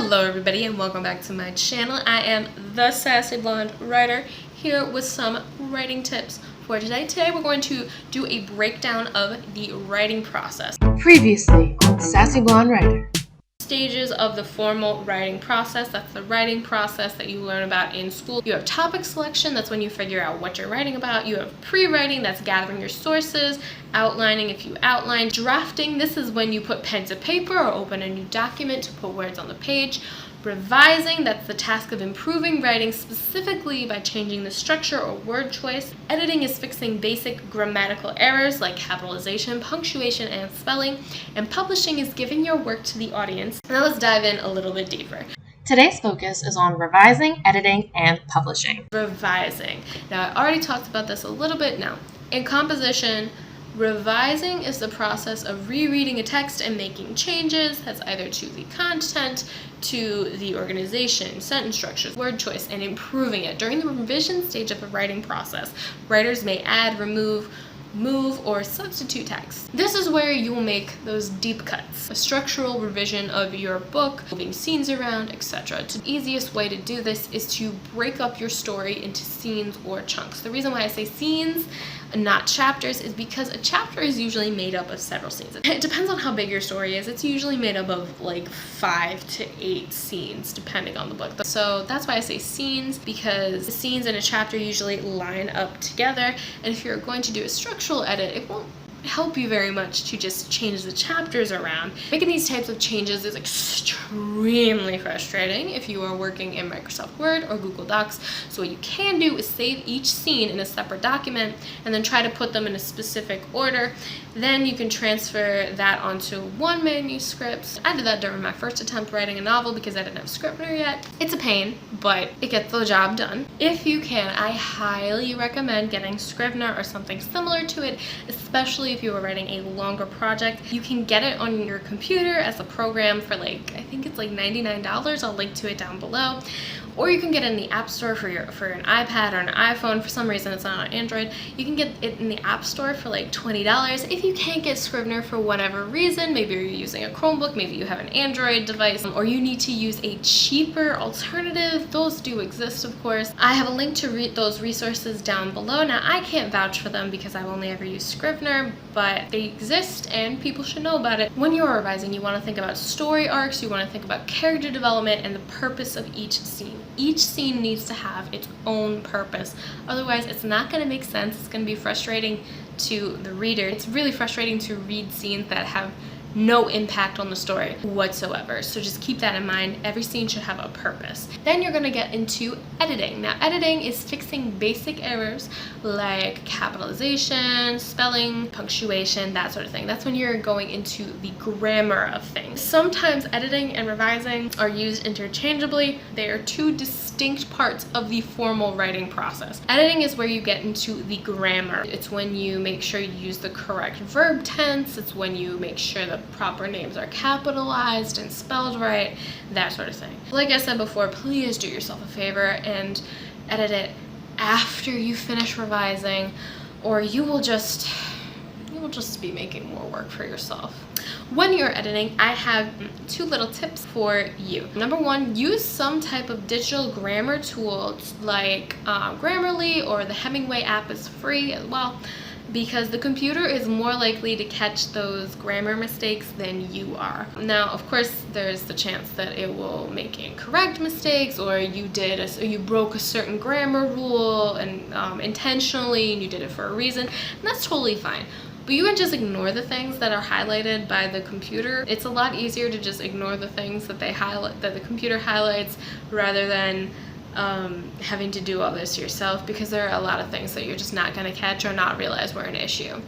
Hello everybody and welcome back to my channel. I am the Sassy Blonde Writer here with some writing tips for today. Today we're going to do a breakdown of the writing process. Previously on Sassy Blonde Writer. Stages of the formal writing process. That's the writing process that you learn about in school. You have topic selection, that's when you figure out what you're writing about. You have pre-writing, that's gathering your sources, outlining if you outline. Drafting, this is when you put pen to paper or open a new document to put words on the page. Revising, that's the task of improving writing specifically by changing the structure or word choice. Editing is fixing basic grammatical errors like capitalization, punctuation, and spelling. And publishing is giving your work to the audience. Now let's dive in a little bit deeper. Today's focus is on revising, editing, and publishing. Revising. Now I already talked about this a little bit now. In composition, revising is the process of rereading a text and making changes, that's either to the content, to the organization, sentence structures, word choice, and improving it. During the revision stage of the writing process, writers may add, remove, move, or substitute text. This is where you will make those deep cuts, a structural revision of your book, moving scenes around, etc. The easiest way to do this is to break up your story into scenes or chunks. The reason why I say scenes and not chapters is because a chapter is usually made up of several scenes. It depends on how big your story is. It's usually made up of like 5 to 8 scenes depending on the book. So that's why I say scenes, because the scenes in a chapter usually line up together, and if you're going to do a structural edit, it won't help you very much to just change the chapters around. Making these types of changes is extremely frustrating if you are working in Microsoft Word or Google Docs. So what you can do is save each scene in a separate document and then try to put them in a specific order. Then you can transfer that onto one manuscript. I did that during my first attempt writing a novel because I didn't have Scrivener yet. It's a pain, but it gets the job done. If you can, I highly recommend getting Scrivener or something similar to it, especially if you are writing a longer project. You can get it on your computer as a program for I think it's like $99. I'll link to it down below. Or you can get it in the App Store for an iPad or an iPhone. For some reason it's not on Android. You can get it in the App Store for like $20. If you can't get Scrivener for whatever reason, maybe you're using a Chromebook, maybe you have an Android device, or you need to use a cheaper alternative, those do exist, of course. I have a link to those resources down below. Now I can't vouch for them because I've only ever used Scrivener, but they exist and people should know about it. When you're revising, you want to think about story arcs, you want to think about character development and the purpose of each scene. Each scene needs to have its own purpose. Otherwise, it's not going to make sense. It's going to be frustrating to the reader. It's really frustrating to read scenes that have no impact on the story whatsoever. So just keep that in mind. Every scene should have a purpose. Then you're going to get into editing. Now, editing is fixing basic errors like capitalization, spelling, punctuation, that sort of thing. That's when you're going into the grammar of things. Sometimes editing and revising are used interchangeably. They are two distinct parts of the formal writing process. Editing is where you get into the grammar. It's when you make sure you use the correct verb tense. It's when you make sure that proper names are capitalized and spelled right, that sort of thing. Like I said before, please do yourself a favor and edit it after you finish revising, or you will just be making more work for yourself. When you're editing, I have 2 little tips for you. Number 1, use some type of digital grammar tool like Grammarly, or the Hemingway app is free as well, because the computer is more likely to catch those grammar mistakes than you are. Now, of course, there's the chance that it will make incorrect mistakes, or you broke a certain grammar rule and intentionally, and you did it for a reason, and that's totally fine. But you can just ignore the things that are highlighted by the computer. It's a lot easier to just ignore the things that the computer highlights, rather than having to do all this yourself, because there are a lot of things that you're just not going to catch or not realize were an issue.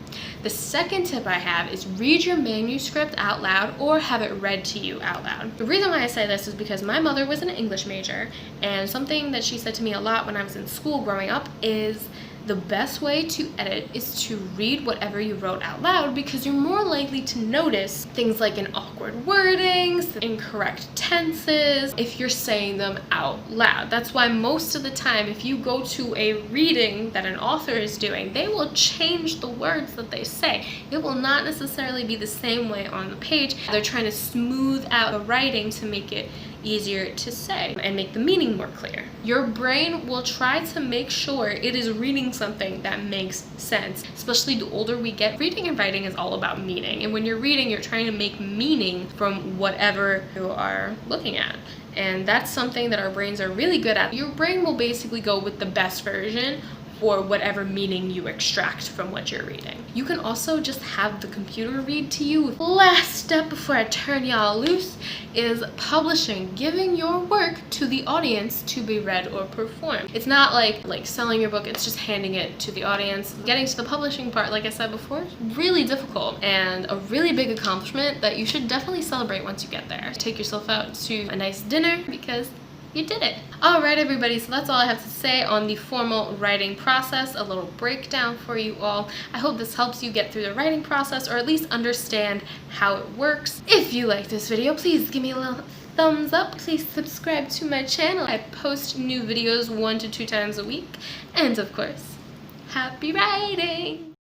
The second tip I have is read your manuscript out loud or have it read to you out loud. The reason why I say this is because my mother was an English major, and something that she said to me a lot when I was in school growing up is the best way to edit is to read whatever you wrote out loud, because you're more likely to notice things like an awkward wordings, incorrect tenses, if you're saying them out loud. That's why most of the time, if you go to a reading that an author is doing, they will change the words that they say. It will not necessarily be the same way on the page. They're trying to smooth out the writing to make it easier to say and make the meaning more clear. Your brain will try to make sure it is reading something that makes sense. Especially the older we get, reading and writing is all about meaning. And when you're reading, you're trying to make meaning from whatever you are looking at. And that's something that our brains are really good at. Your brain will basically go with the best version for whatever meaning you extract from what you're reading. You can also just have the computer read to you. Last step before I turn y'all loose is publishing, giving your work to the audience to be read or performed. It's not like selling your book, it's just handing it to the audience. Getting to the publishing part, like I said before, is really difficult and a really big accomplishment that you should definitely celebrate once you get there. Take yourself out to a nice dinner because you did it. Alright everybody, so that's all I have to say on the formal writing process, a little breakdown for you all. I hope this helps you get through the writing process or at least understand how it works. If you like this video, please give me a little thumbs up. Please subscribe to my channel. I post new videos 1 to 2 times a week. And of course, happy writing!